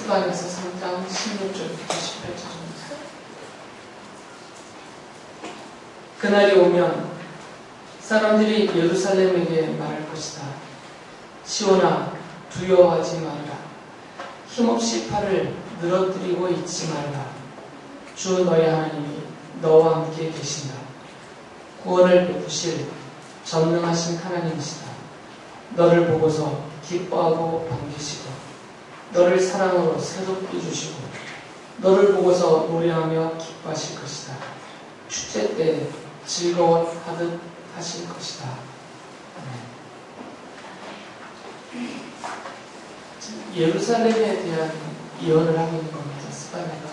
스바냐서 3장 16절부터 18절입니다. 그날이 오면 사람들이 예루살렘에게 말할 것이다. 시온아, 두려워하지 말라. 힘없이 팔을 늘어뜨리고 있지 말라. 주 너의 하나님이 너와 함께 계신다. 구원을 베푸실 전능하신 하나님이시다. 너를 보고서 기뻐하고 반기시고 너를 사랑으로 새롭게 주시고 너를 보고서 노래하며 기뻐하실 것이다. 축제 때 즐거워하듯 하실 것이다. 예루살렘에 대한 예언을 하고 있는 겁니다. 스바냐가.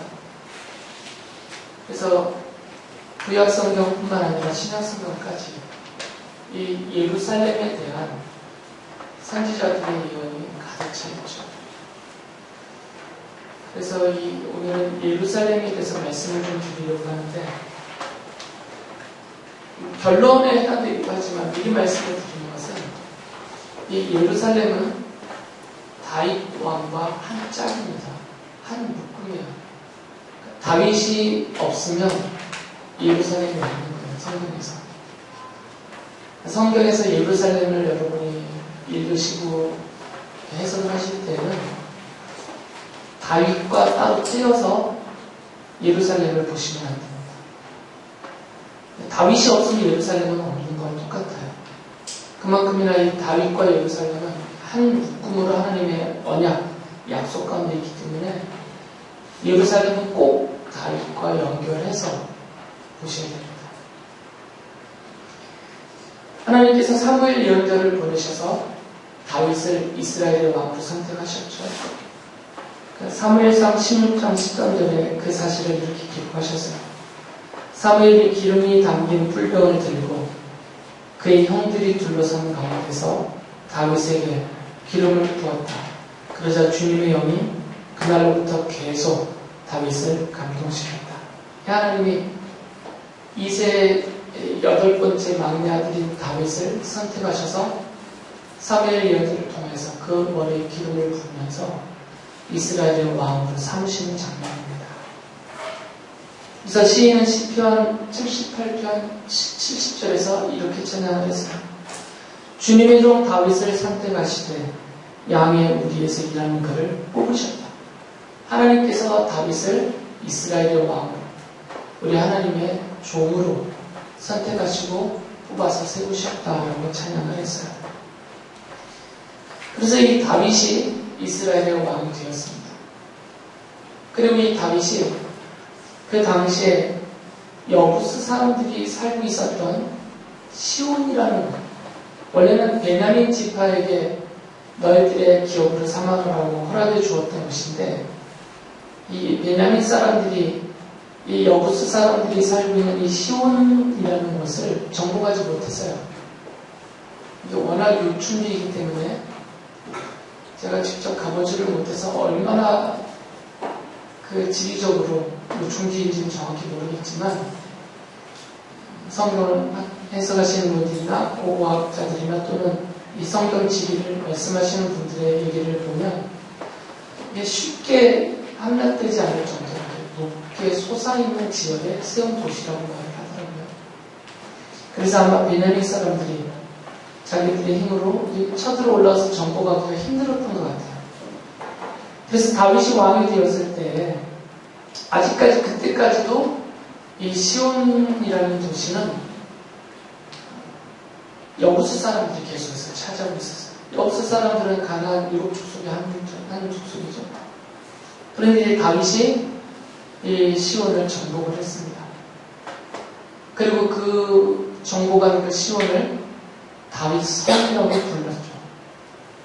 그래서 구약성경뿐만 아니라 신약성경까지 이 예루살렘에 대한 선지자들의 예언이 가득 차 있죠. 그래서 오늘은 예루살렘에 대해서 말씀을 좀 드리려고 하는데 결론에 해당되기도 하지만 미리 말씀을 드리는 것은 이 예루살렘은 다윗 왕과 한 짝입니다. 한 묶음이에요. 다윗이 없으면 예루살렘이 없는 거예요. 성경에서. 성경에서 예루살렘을 여러분이 읽으시고 해석을 하실 때는 다윗과 따로 떼어서 예루살렘을 보시면 안 됩니다. 다윗이 없으면 예루살렘은 없는 건 똑같아요. 그만큼이나 이 다윗과 예루살렘은 한 묶음으로 하나님의 언약, 약속 가운데 있기 때문에 예루살렘은 꼭 다윗과 연결해서 보셔야 됩니다. 하나님께서 사무엘 예언자를 보내셔서 다윗을 이스라엘의 왕으로 선택하셨죠. 사무엘상 16장 13절에 그 사실을 이렇게 기록하셨어요. 사무엘이 기름이 담긴 뿔병을 들고 그의 형들이 둘러선 가운데서 다윗에게 기름을 부었다. 그러자 주님의 영이 그날로부터 계속 다윗을 감동시켰다. 하나님이 이세 8번째 막내 아들인 다윗을 선택하셔서 사무엘 예언자를 통해서 그 머리에 기름을 부으면서 이스라엘의 왕으로 삼으시는 장면입니다. 그래서 시인은 시편 78편 70절에서 이렇게 찬양을 했어요. 주님의 종 다윗을 선택하시되 양의 우리에서 일하는 그를 뽑으셨다. 하나님께서 다윗을 이스라엘의 왕으로 우리 하나님의 종으로 선택하시고 뽑아서 세우셨다라고 찬양을 했어요. 그래서 이 다윗이 이스라엘의 왕이 되었습니다. 그리고 이 다윗이 그 당시에 여부스 사람들이 살고 있었던 시온이라는 것, 원래는 베냐민 지파에게 너희들의 기업으로 삼아라고 허락해 주었던 것인데 이 베냐민 사람들이 이 여부스 사람들이 살고 있는 이 시온이라는 것을 정복하지 못했어요. 이게 워낙 요충지이기 때문에 제가 직접 가보지를 못해서 얼마나 그 지리적으로 요충지인지는 정확히 모르겠지만 성경을 해석하시는 분들이나 고고학자들이나 또는 이 성경 지리를 말씀하시는 분들의 얘기를 보면 이게 쉽게 함락되지 않을 정도로 높게 솟아있는 지역에 세운 도시라고 말을 하더라고요. 그래서 아마 베냐민 사람들이 자기들의 힘으로 쳐들어 올라와서 정복하기가 힘들었던 것 같아요. 그래서 다윗이 왕이 되었을 때 아직까지 그때까지도 이 시온이라는 도시는 여부스 사람들이 계속해서 차지하고 있었어요. 여부스 사람들은 가나안 유럽 족속의 한 족속이죠. 그런데 다윗이 이 시온을 정복을 했습니다. 그리고 그 정복한 그 시온을 다윗 성이라고 불렀죠.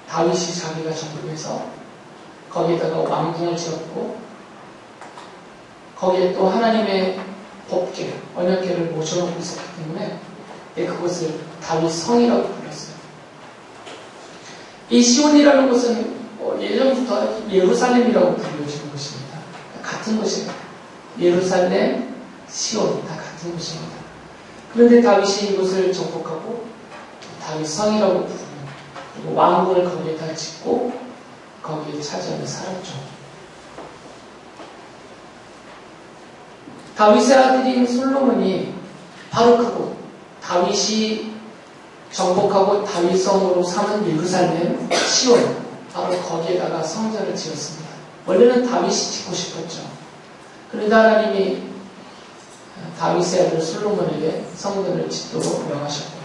다윗이 자기가 정복해서 거기에다가 왕궁을 지었고 거기에 또 하나님의 법궤, 언약궤를 모셔놓고 있었기 때문에 그곳을 다윗 성이라고 불렀어요. 이 시온이라는 곳은 예전부터 예루살렘이라고 불려지는 곳입니다. 같은 곳이에요. 예루살렘, 시온 다 같은 곳입니다. 그런데 다윗이 이곳을 정복하고 다윗 성이라고 부르는 그리고 왕궁을 거기에다 짓고 거기에 차지하며 살았죠. 다윗의 아들인 솔로몬이 바로 그곳, 다윗이 정복하고 다윗성으로 삼은 예루살렘, 시온, 바로 거기에다가 성전을 지었습니다. 원래는 다윗이 짓고 싶었죠. 그런데 하나님이 다윗의 아들 솔로몬에게 성전을 짓도록 명하셨고요.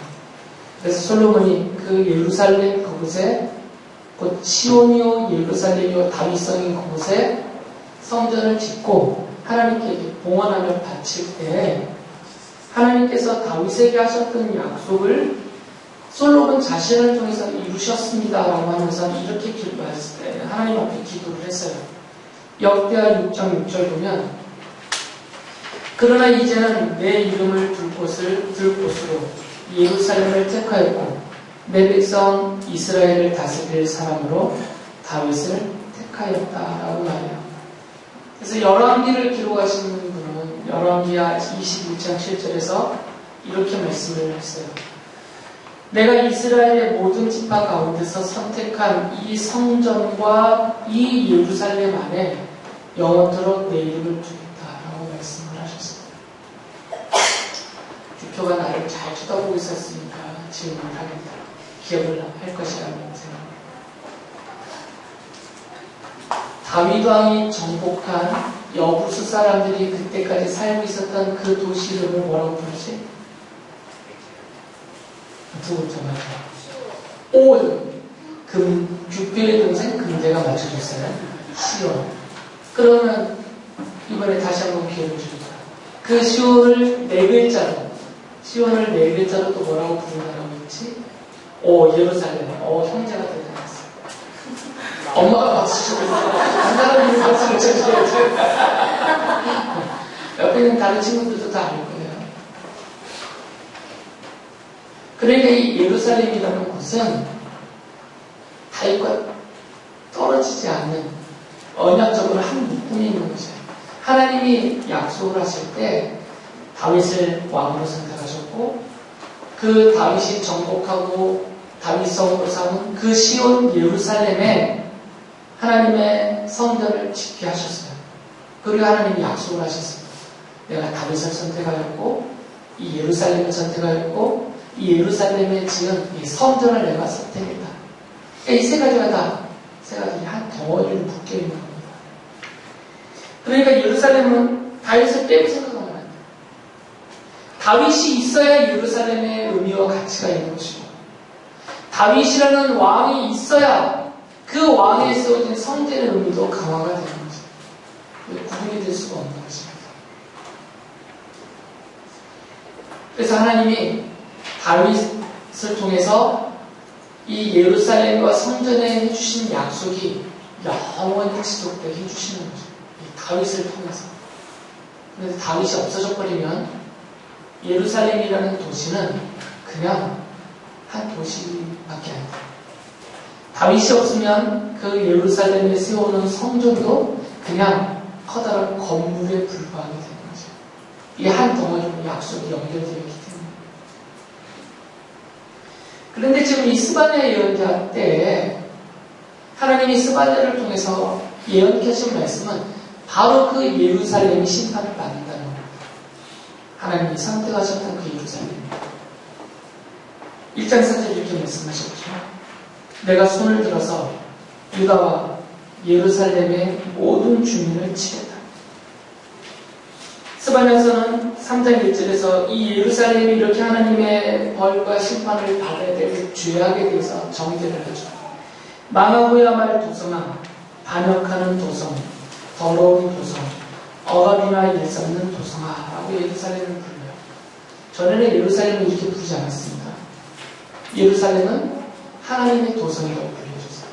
그래서 솔로몬이 그 예루살렘 그곳에, 곧 시온이요 예루살렘이요 다윗성인 그곳에 성전을 짓고 하나님께 봉헌하며 바칠 때 하나님께서 다윗에게 하셨던 약속을 솔로몬 자신을 통해서 이루셨습니다라고 하면서 이렇게 하나님 앞에 기도를 했어요. 역대하 6장 6절 보면, 그러나 이제는 내 이름을 둘 곳으로 예루살렘을 택하였고 내 백성 이스라엘을 다스릴 사람으로 다윗을 택하였다라고 말해요. 그래서 열왕기를 기록하시는 분은 열왕기하 21장 7절에서 이렇게 말씀을 했어요. 내가 이스라엘의 모든 지파 가운데서 선택한 이 성전과 이 예루살렘 안에 영원토록 내 이름을 두겠다라고 말씀을 하셨어요. 주표가 나를 잘 쳐다보고 있었으니까 질문을 하겠다. 기억을 할 것이라는 생각입니다. 다윗 왕이 정복한 여부수 사람들이 그때까지 살고 있었던 그 도시 이름을 뭐라고 부르지? 두 번째 말이야. 온. 주필의 동생 금대가 맞춰줬어요. 시온. 그러면 이번에 다시 한번 기회를 주겠다. 그 시온을 네 글자로, 시온을 네 글자로 또 뭐라고 부른다라고 했지? 예루살렘. 형제가 대단했어. 엄마가 박수 쳐줬어. 한 사람이 박수를 쳐줘야지. 옆에 있는 다른 친구들도 다 알 거예요. 그러니까 이 예루살렘이라는 곳은 다윗과 떨어지지 않는 언약적으로 한 묶음이 있는 곳이에요. 하나님이 약속을 하실 때 다윗을 왕으로 선택하셨고 그 다윗이 정복하고 다윗성으로 삼은 그 시온 예루살렘에 하나님의 성전을 짓게 하셨어요. 그리고 하나님이 약속을 하셨습니다. 내가 다윗을 선택하였고 이 예루살렘을 선택하였고 이 예루살렘에 지은 이 성전을 내가 선택했다. 그러니까 이 세 가지가 세 가지 한 덩어리로 묶여 있는 겁니다. 그러니까 예루살렘은 다윗을 빼고 생각하면 안 돼요. 다윗이 있어야 예루살렘의 의미와 가치가 있는 것이고 다윗이라는 왕이 있어야 그 왕에 세워진 성전의 의미도 강화가 되는 거죠. 구분이 될 수가 없는 것입니다. 그래서 하나님이 다윗을 통해서 이 예루살렘과 성전에 해주신 약속이 영원히 지속되게 해주시는 거죠. 이 다윗을 통해서. 그런데 다윗이 없어져 버리면 예루살렘이라는 도시는 그냥 한 도시밖에 안 돼요. 다윗이 없으면 그 예루살렘에 세우는 성전도 그냥 커다란 건물에 불과하게 되는 거죠. 이게 한 덩어리로 약속이 연결되어 있기 때문에. 그런데 지금 이 스바냐 예언자 때에 하나님이 스바냐를 통해서 예언하신 말씀은 바로 그 예루살렘이 심판을 받는다는 겁니다. 하나님이 선택하셨던 그 예루살렘입니다. 1장 4절 이렇게 말씀하셨죠. 내가 손을 들어서 유다와 예루살렘의 모든 주민을 치겠다. 스바냐서는 3장 1절에서 이 예루살렘이 이렇게 하나님의 벌과 심판을 받아야 될 죄악에 대해서 정죄를 하죠. 망하고야 말 도성아, 반역하는 도성, 더러운 도성, 억압이나 일삼는 도성아 라고 예루살렘을 불러요. 전에는 예루살렘을 이렇게 부르지 않았습니다. 예루살렘은 하나님의 도성이라고 불려졌어요.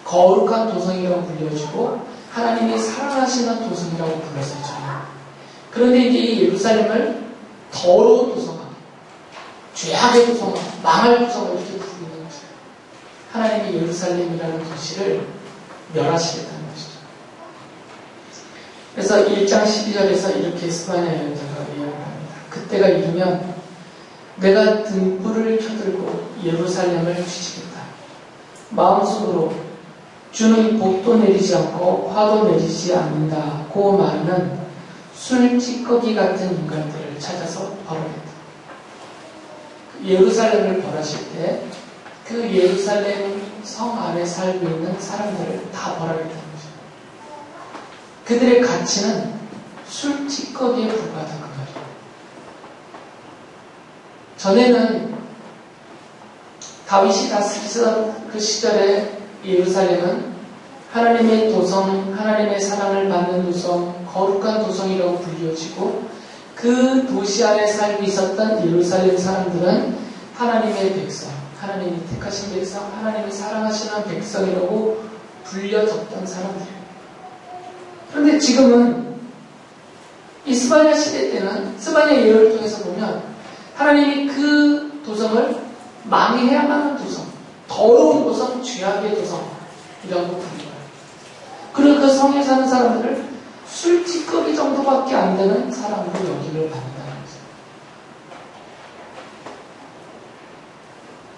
거룩한 도성이라고 불려지고 하나님이 사랑하시는 도성이라고 불렀었죠. 그런데 이제 이 예루살렘을 더러운 도성아, 죄악의 도성아, 망할 도성아 이렇게 부르는 거죠. 하나님이 예루살렘이라는 도시를 멸하시겠다는 것이죠. 그래서 1장 12절에서 이렇게 스바냐 예언자가 예언을 합니다. 그때가 이르면 내가 등불을 켜들고 예루살렘을 뒤지겠다. 마음속으로 주는 복도 내리지 않고 화도 내리지 않는다고 말하는 술찌꺼기 같은 인간들을 찾아서 벌합니다. 예루살렘을 벌하실 때 그 예루살렘 성 안에 살고 있는 사람들을 다 벌하겠다는 거죠. 그들의 가치는 술찌꺼기에 불과하다는 그 말이에요. 전에는 다윗이 다스리던 그 시절에 예루살렘은 하나님의 도성, 하나님의 사랑을 받는 도성, 거룩한 도성이라고 불리워지고 그 도시 안에 살고 있었던 예루살렘 사람들은 하나님의 백성, 하나님이 택하신 백성, 하나님이 사랑하시는 백성이라고 불려졌던 사람들이에요. 그런데 지금은 이 스바냐 시대 때는 스바냐 예언을 통해서 보면 하나님이 그 도성을 망해야만 하는 도성, 더러운 도성, 죄악의 도성이라고 불려요. 그리고 그 성에 사는 사람들을 술찌꺼기 정도밖에 안 되는 사람으로 여기를 받는다는 거죠.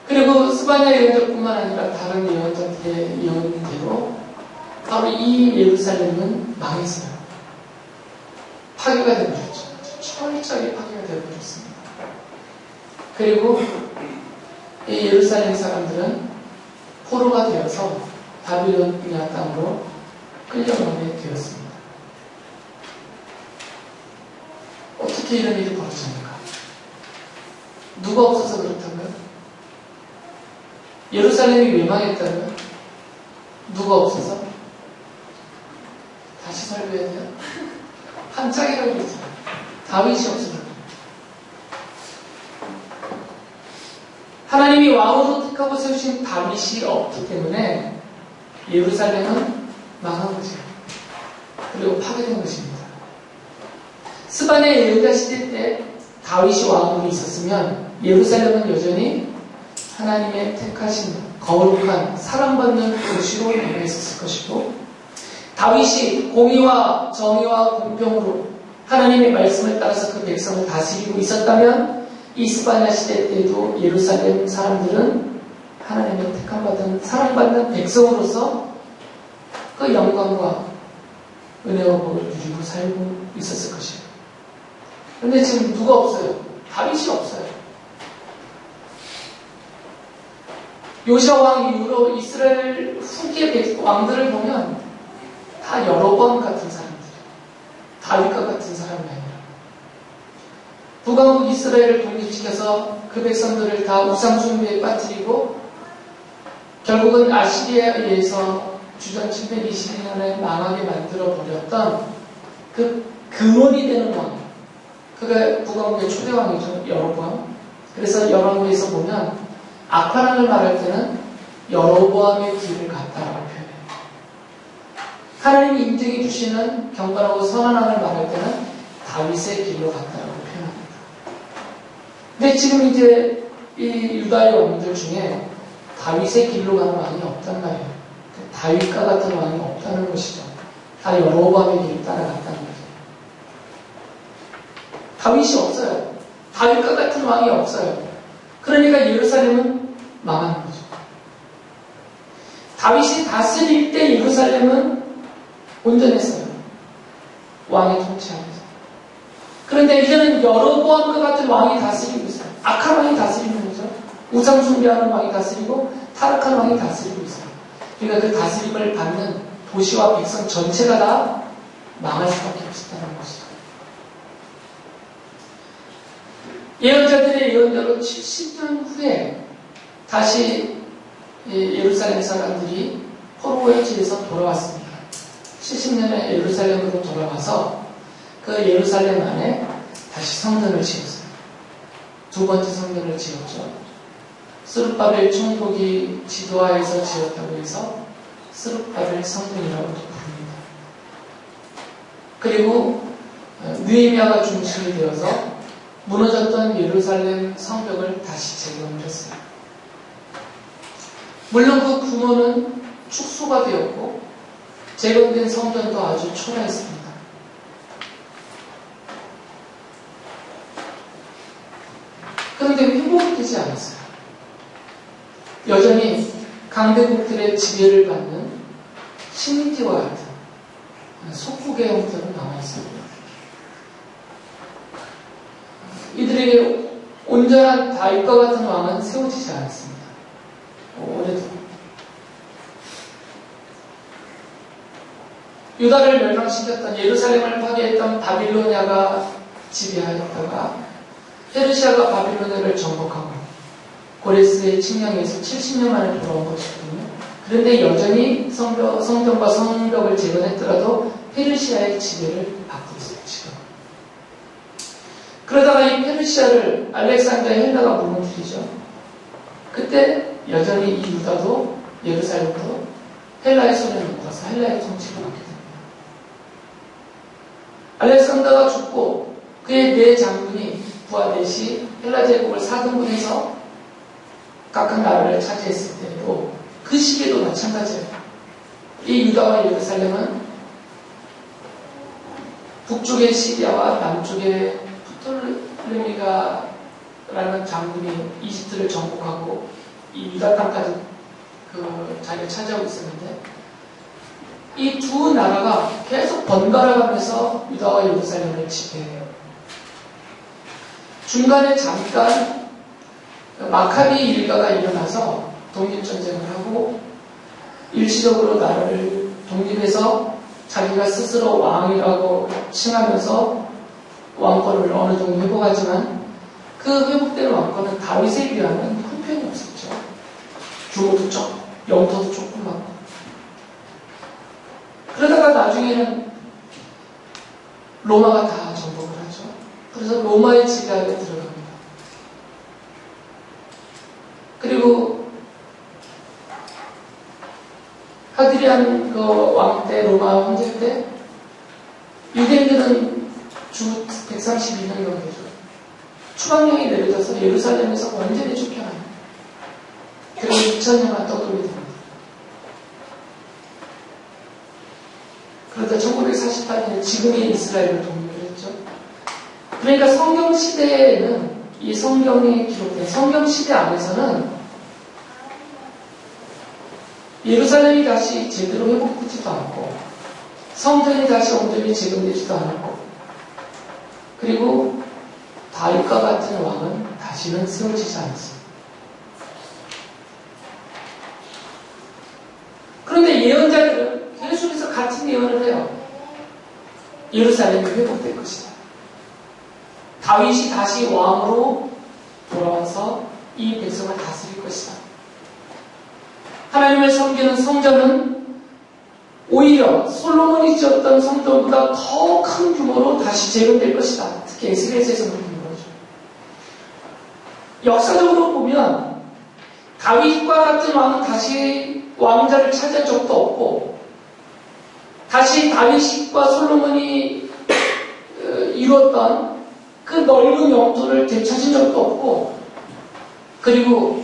그리고 스바냐 예언자뿐만 아니라 다른 예언자들의 예언대로 바로 이 예루살렘은 망했어요. 파괴가 되어버렸죠. 철저하게 파괴가 되어버렸습니다. 그리고 이 예루살렘 사람들은 포로가 되어서 바빌로니아 땅으로 끌려가게 되었습니다. 어떻게 이런 일이 벌어집니까? 누가 없어서 그렇다고요? 예루살렘이 왜 망했다고요? 누가 없어서? 다시 설교해야 돼요? 한 짝이라고 그랬어요. 다윗이 없어서. 하나님이 왕으로 택하고 세우신 다윗이 없기 때문에 예루살렘은 망한 거죠. 그리고 파괴된 것입니다. 스바냐 예후다 시대 때 다윗이 왕으로 있었으면 예루살렘은 여전히 하나님의 택하신 거룩한 사랑받는 도시로 남아있었을 것이고 다윗이 공의와 정의와 공평으로 하나님의 말씀을 따라서 그 백성을 다스리고 있었다면 이 스바냐 시대 때도 예루살렘 사람들은 하나님의 택함받은 사랑받는 백성으로서 그 영광과 은혜와 복을 누리고 살고 있었을 것이에요. 그런데 지금 누가 없어요? 다윗이 없어요. 요시아 왕 이후로 이스라엘 후기의 왕들을 보면 다 여로보암 같은 사람들이에요. 다윗과 같은 사람이 아니라 북왕국 이스라엘을 독립시켜서 그 백성들을 다 우상숭배에 빠뜨리고 결국은 아시리아에 의해서 주전 722년에 망하게 만들어버렸던 그 근원이 되는 왕, 그가 북왕국의 초대왕이죠. 여로보암. 그래서 열왕기에서 보면 악화랑을 말할 때는 여로보암의 길을 갔다라고 표현해요. 하나님이 인정해 주시는 경건하고 선한 왕을 말할 때는 다윗의 길로 갔다라고 표현합니다. 근데 지금 이제 이 유다의 왕들 중에 다윗의 길로 가는 왕이 없단 말이에요. 다윗과 같은 왕이 없다는 것이죠. 다 여로보암의 길을 따라갔다는 거죠. 다윗이 없어요. 다윗과 같은 왕이 없어요. 그러니까 예루살렘은 망하는 거죠. 다윗이 다스릴 때 예루살렘은 온전했어요. 왕의 통치하면서. 그런데 이제는 여로보암과 같은 왕이 다스리고 있어요. 악한 왕이 다스리는 거죠. 우상 숭배하는 왕이 다스리고 타락한 왕이 다스리고 있어요. 그러니까 그 다스림을 받는 도시와 백성 전체가 다 망할 수밖에 없었다는 것이죠. 예언자들의 예언대로 70년 후에 다시 예루살렘 사람들이 포로의 집에서 돌아왔습니다. 70년에 예루살렘으로 돌아가서 그 예루살렘 안에 다시 성전을 지었어요. 두 번째 성전을 지었죠. 스룹바벨 총독이 지도하에서 지었다고 해서 스룹바벨 성전이라고도 부릅니다. 그리고 느헤미야가 중심이 되어서 무너졌던 예루살렘 성벽을 다시 재건을 했어요. 물론 그 규모는 축소가 되었고 재건된 성전도 아주 초라했습니다. 그런데 회복이 되지 않았어요. 여전히 강대국들의 지배를 받는 식민지와 같은 속국의 형태로 남아있습니다. 그들에게 온전한 다윗과 같은 왕은 세워지지 않았습니다. 오래도. 유다를 멸망시켰던, 예루살렘을 파괴했던 바빌로니아가 지배하였다가 페르시아가 바빌로니아를 정복하고 고레스의 칙령에서 70년 만에 돌아온 것이거든요. 그런데 여전히 성전과 성벽을 재건했더라도 페르시아의 지배를 받고 있어요, 지금. 그러다가 이 페르시아를 알렉산더의 헬라가 무너뜨리죠. 그때 여전히 이 유다도 예루살렘도 헬라의 손에 묶어서 헬라의 통치를 받게 됩니다. 알렉산더가 죽고 그의 네 장군이 부하넷이 헬라 제국을 4등분해서 각각 나라를 차지했을 때에도 그 시기에도 마찬가지예요. 이 유다와 예루살렘은 북쪽의 시리아와 남쪽의 프톨레미가라는 장군이 이집트를 정복하고 이 유다 땅까지 그 자리를 차지하고 있었는데 이 두 나라가 계속 번갈아가면서 유다와 예루살렘을 지배해요. 중간에 잠깐 마카비 일가가 일어나서 독립전쟁을 하고 일시적으로 나라를 독립해서 자기가 스스로 왕이라고 칭하면서 왕권을 어느 정도 회복하지만 그 회복된 왕권은 다윗에 비하면 형편이 없었죠. 규모도 적고 영토도 조그맣고. 그러다가 나중에는 로마가 다 정복을 하죠. 그래서 로마의 지배하에 들어갑니다. 그리고 하드리안 그 왕 때, 로마 황제 때 유대인들은 주 132년 경계죠. 추방령이 내려져서 예루살렘에서 완전히 쫓겨나요. 그리고 2000년간 떠돌게 됩니다. 그러다 1948년에 지금의 이스라엘을 독립을 했죠. 그러니까 성경 시대에는 이 성경에 기록된 성경 시대 안에서는 예루살렘이 다시 제대로 회복되지도 않고 성전이 다시 온전히 재건되지도 않았고 그리고 다윗과 같은 왕은 다시는 세워지지 않았습니다. 그런데 예언자들은 계속해서 같은 예언을 해요. 예루살렘이 회복될 것이다. 다윗이 다시 왕으로 돌아와서 이 백성을 다스릴 것이다. 하나님의 섬기는 성전은 오히려 솔로몬이 지었던 성전보다 더 큰 규모로 다시 재건될 것이다. 특히 에스겔서에서 그런 거죠. 역사적으로 보면 다윗과 같은 왕은 다시 왕자를 차지한 적도 없고 다시 다윗과 솔로몬이 이뤘던 그 넓은 영토를 되찾은 적도 없고 그리고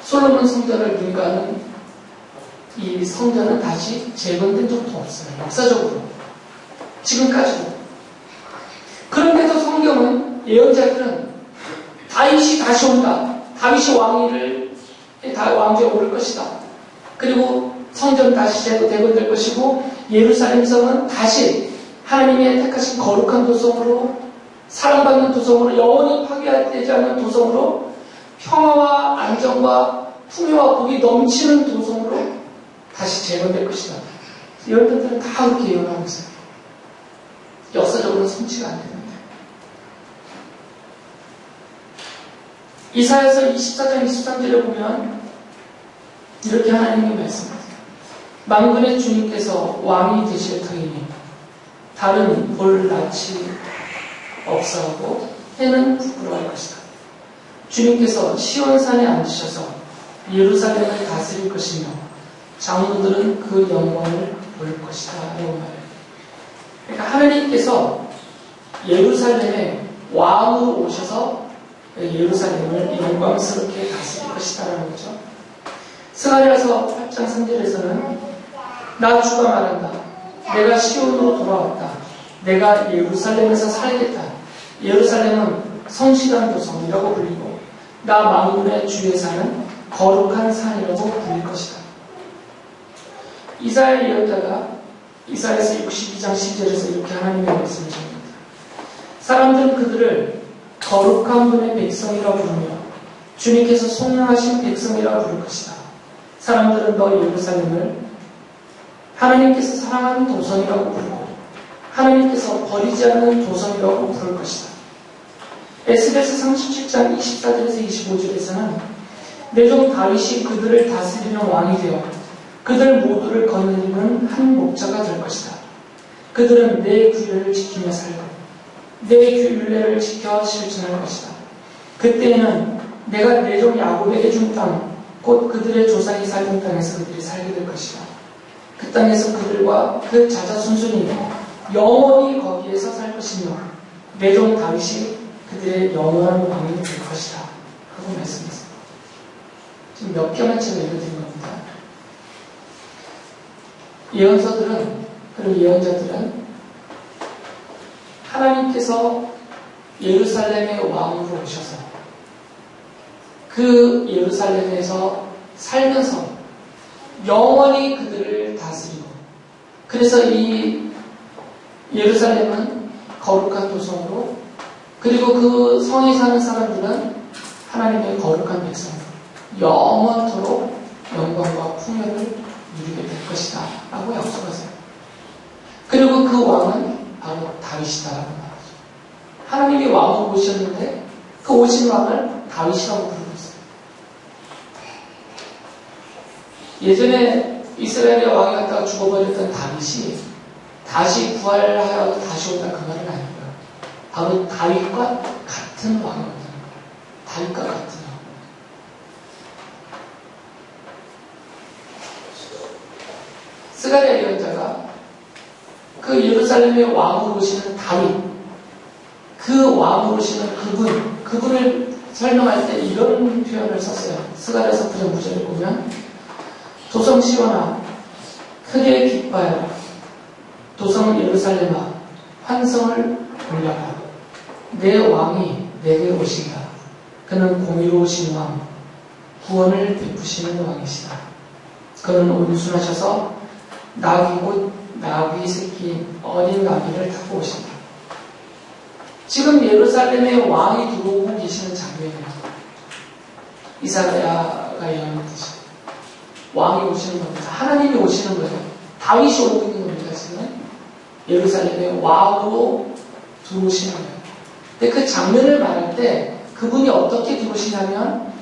솔로몬 성전을 능가하는 이 성전은 다시 재건된 적도 없어요. 역사적으로. 지금까지도. 그런데도 성경은 예언자들은 다윗이 다시 온다. 다윗이 왕위에 오를 것이다. 그리고 성전 다시 재건될 것이고 예루살렘 성은 다시 하나님의 택하신 거룩한 도성으로 사랑받는 도성으로 영원히 파괴되지 않는 도성으로 평화와 안정과 풍요와 복이 넘치는 도성으로 다시 재건될 것이다. 예언자들은 다 그렇게 예언하고 있어요. 역사적으로는 성취가 안 되는데. 이사야서 24장 23절에 보면 이렇게 하나님이 말씀하세요. 만군의 주님께서 왕이 되실 터이니 달은 볼 낯이 없어하고 해는 부끄러워할 것이다. 주님께서 시온산에 앉으셔서 예루살렘을 다스릴 것이며 장로들은 그 영광을 볼 것이다. 라고 말해요. 그러니까 하나님께서 예루살렘에 왕으로 오셔서 예루살렘을 영광스럽게 다스릴 것이다. 라는 거죠. 스가랴서 8장 3절에서는 나 주가 말한다. 내가 시온으로 돌아왔다. 내가 예루살렘에서 살겠다. 예루살렘은 성실한 도성이라고 불리고 나 만군의 주에 사는 거룩한 산이라고 불릴 것이다. 이사야 예언자가 이사야서 62장 10절에서 이렇게 하나님의 말씀을 전합니다. 사람들은 그들을 거룩한 분의 백성이라 부르며 주님께서 속량하신 백성이라 부를 것이다. 사람들은 너 예루살렘을 하나님께서 사랑하는 도성이라고 부르고 하나님께서 버리지 않는 도성이라고 부를 것이다. 에스겔서 37장 24절에서 25절에서는 내 종 다윗이 그들을 다스리는 왕이 되어 그들 모두를 거느리는 한 목자가 될 것이다. 그들은 내 규례를 지키며 살고 내 율례를 지켜 실천할 것이다. 그때에는 내가 내 종 야곱에게 준 땅, 곧 그들의 조상이 살던 땅에서 그들이 살게 될 것이다. 그 땅에서 그들과 그 자자손손이 영원히 거기에서 살 것이며 내 종 다윗이 그들의 영원한 왕이 될 것이다. 하고 말씀했습니다. 지금 몇 개만 제가 읽어드린 겁니다. 예언서들은, 그리고 예언자들은 하나님께서 예루살렘의 왕으로 오셔서 그 예루살렘에서 살면서 영원히 그들을 다스리고, 그래서 이 예루살렘은 거룩한 도성으로, 그리고 그 성에 사는 사람들은 하나님의 거룩한 백성으로 영원토록 영광과 풍요를 누리게 될 것이다 라고 약속하세요. 그리고 그 왕은 바로 다윗이다라고 말하죠. 하나님이 왕으로 오셨는데 그 오신 왕을 다윗이라고 부르고 있어요. 예전에 이스라엘의 왕이 갔다가 죽어버렸던 다윗이 다시 부활하여 다시 온다 그 말은 아니고요. 바로 다윗과 같은 왕이 온다는 거예요. 다윗과 같은 왕. 스가랴 예언자가 그 예루살렘의 왕으로 오시는 다윗, 그 왕으로 오시는 그분을 설명할 때 이런 표현을 썼어요. 스가랴서 9장 9절을 보면 도성 시온아 크게 기뻐하여라. 도성 예루살렘아 환성을 올려라. 내 왕이 내게 오시리라. 그는 공의로우신 왕, 구원을 베푸시는 왕이시다. 그는 온순하셔서 나귀 곧 나귀 새끼 어린 나귀를 타고 오신다. 지금 예루살렘에 왕이 들어오고 계시는 장면이에요. 이사야가 예언했듯이 왕이 오시는 겁니다. 하나님이 오시는 거예요. 다윗이 오고 있는 겁니다. 지금 예루살렘에 왕으로 들어오시는 거예요. 근데 그 장면을 말할 때 그분이 어떻게 들어오시냐면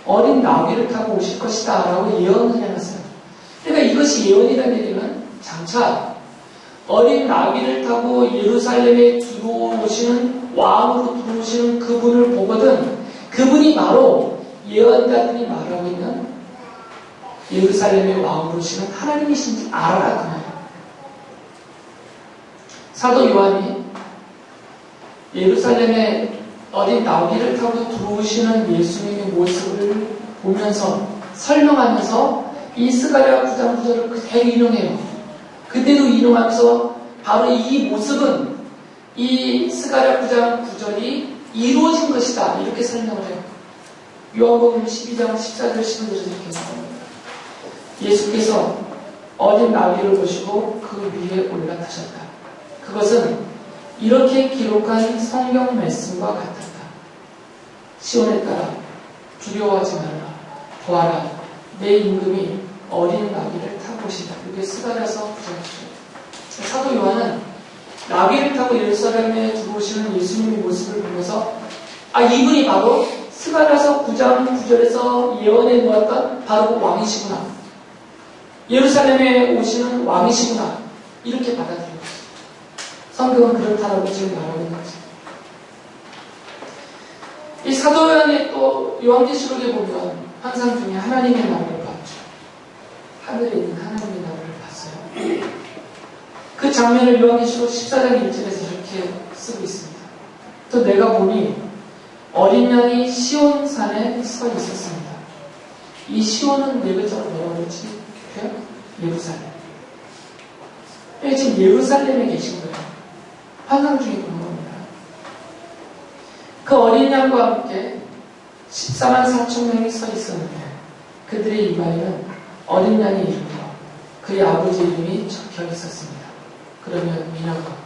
어린 나귀를 타고 오실 것이다 라고 예언을 해놨어요. 그러니까 이것이 예언이라는 얘기는 장차 어린 나귀를 타고 예루살렘에 들어오시는 왕으로 들어오시는 그분을 보거든 그분이 바로 예언자들이 말하고 있는 예루살렘의 왕으로 오시는 하나님이신지 알아라 그 말이에요. 사도 요한이 예루살렘에 어린 나귀를 타고 들어오시는 예수님의 모습을 보면서 설명하면서 이 스가랴 9장 9절을 그대로 인용해요. 그대로 인용하면서 바로 이 모습은 이 스가랴 9장 9절이 이루어진 것이다 이렇게 설명을 해요. 요한복음 12장 14절 15절에서 이렇게 말합니다. 예수께서 어린 나귀를 보시고 그 위에 올라타셨다. 그것은 이렇게 기록한 성경 말씀과 같았다. 시온에 따라 두려워하지 말라. 보아라. 내 임금이 어린 나귀를 타고 오시다. 이게 스가랴서 9장 9절. 사도 요한은 나귀를 타고 예루살렘에 들어오시는 예수님의 모습을 보면서 이분이 바로 스가랴서 9장 9절에서 예언해 놓았던 바로 왕이시구나. 예루살렘에 오시는 왕이시구나. 이렇게 받아들여요. 성경은 그렇다라고 지금 말하고 있는 거죠. 이 사도 요한이 또 요한계시록에 보면 환상 중에 하나님의 나라를 봤죠. 하늘에 있는 하나님의 나라를 봤어요. 그 장면을 요한계시록 14장 1절에서 이렇게 쓰고 있습니다. 또 내가 보니 어린 양이 시온산에 서 있었습니다. 이 시온은 네 글자로 뭐라고 그러지? 예루살렘. 지금 예루살렘에 계신 거예요. 환상 중에 그런 겁니다. 그 어린 양과 함께 14만 4천 명이 서 있었는데 그들의 이마에는 어린 양의 이름과 그의 아버지 이름이 적혀 있었습니다. 그러면 민아가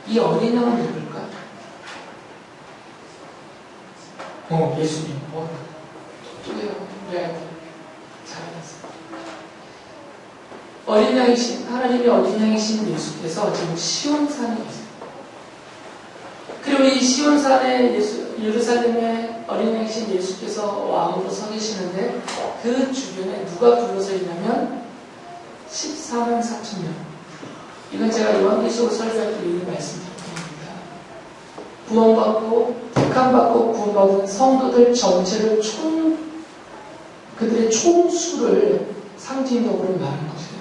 이 어린 양은 누굴까? 예수님. 또래요. 우리 아이들 잘하셨어요. 어린 양이신, 하나님의 어린 양이신 예수께서 지금 시온산에 계세요. 그리고 이 시온산에 예루살렘의 어린 양이신 예수께서 왕으로 서 계시는데 그 주변에 누가 둘러서 있냐면 14만 4천 명. 이건 제가 요한계시록 설교할 때 미리 말씀드렸던 겁니다. 구원받고 택함받고 구원받은 성도들 전체를 그들의 총수를 상징적으로 말하는 것이에요.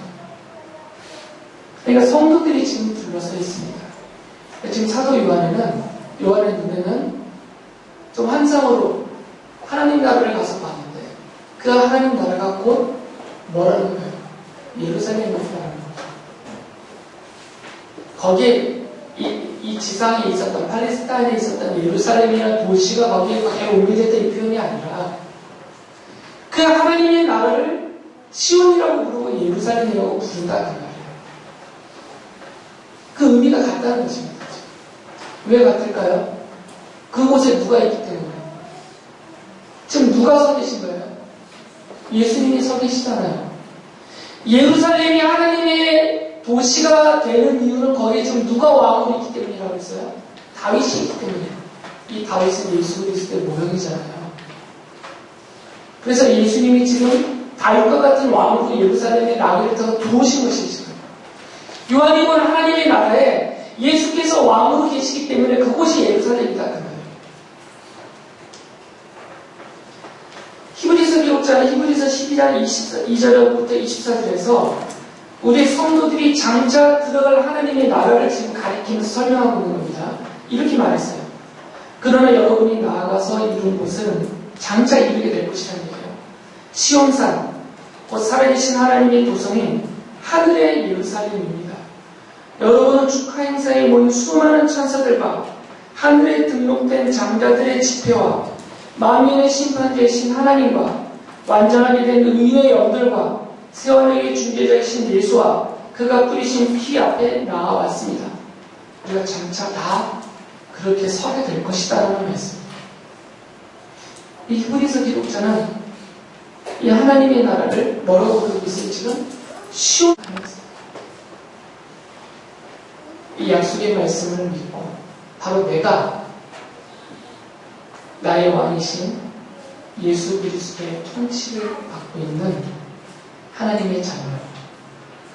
그러니까 성도들이 지금 둘러서 있습니다. 지금 사도 요한의 눈에는 좀 환상으로 하나님 나라를 가서 봤는데 그 하나님 나라가 곧 뭐라는 거예요? 예루살렘이라는 거예요. 거기에 이 지상에 있었던 팔레스타인에 있었던 예루살렘이라는 도시가 거기에 옮겨졌던 이 표현이 아니라 그 하나님의 나라를 시온이라고 부르고 예루살렘이라고 부른다 그 말이에요. 그 의미가 같다는 것입니다. 왜 같을까요? 그곳에 누가 있기 때문에. 지금 누가 서 계신 거예요? 예수님이 서 계시잖아요. 예루살렘이 하나님의 도시가 되는 이유는 거기에 지금 누가 왕으로 있기 때문이라고 했어요? 다윗이 있기 때문이에요. 이 다윗은 예수 그리스도의 모형이잖아요. 그래서 예수님이 지금 다윗과 같은 왕으로 예루살렘의 나귀를 타고 들어오신 것이죠. 요한이 본 하나님의 나라에 예수께서 왕으로 계시기 때문에 그곳이 예루살렘이다 그 말이에요. 히브리서 기록자는 히브리서 12장 22절부터 24절에서 우리 성도들이 장차 들어갈 하나님의 나라를 지금 가리키면서 설명하고 있는 겁니다. 이렇게 말했어요. 그러나 여러분이 나아가서 이룬 곳은 장차 이루게 될 것이라는 얘기예요. 시온산, 곧 살아계신 하나님의 도성인 하늘의 예루살렘입니다. 여러분은 축하 행사에 모인 수많은 천사들과 하늘에 등록된 장자들의 집회와 만민의 심판자이신 하나님과 완전하게 된 의인의 영들과 세월에게 중재자이신 예수와 그가 뿌리신 피 앞에 나아왔습니다. 우리가 장차 다 그렇게 서게 될 것이다라는 말씀입니다. 이 히브리서 기록자는 이 하나님의 나라를 뭐라고 부르고 있어요? 지금 시온 이 약속의 말씀을 믿고 바로 내가 나의 왕이신 예수 그리스도의 통치를 받고 있는 하나님의 자녀,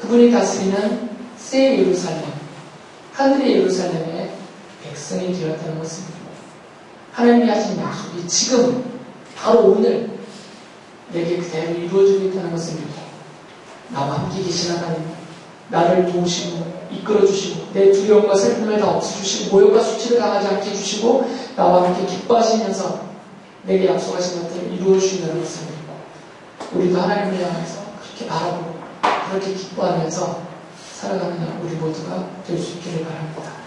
그분이 다스리는 새 예루살렘, 하늘의 예루살렘의 백성이 되었다는 것입니다. 하나님이 하신 약속이 지금 바로 오늘 내게 그대로 이루어지고 있다는 것을 믿고 나와 함께 계신 하나님, 나를 도우시고 이끌어주시고 내 두려움과 슬픔을 다 없애주시고 모욕과 수치를 당하지 않게 해주시고 나와 함께 기뻐하시면서 내게 약속하신 것들을 이루어주신다는 것을 믿고 우리도 하나님을 향해서 그렇게 바라보고 그렇게 기뻐하면서 살아가는 우리 모두가 될 수 있기를 바랍니다.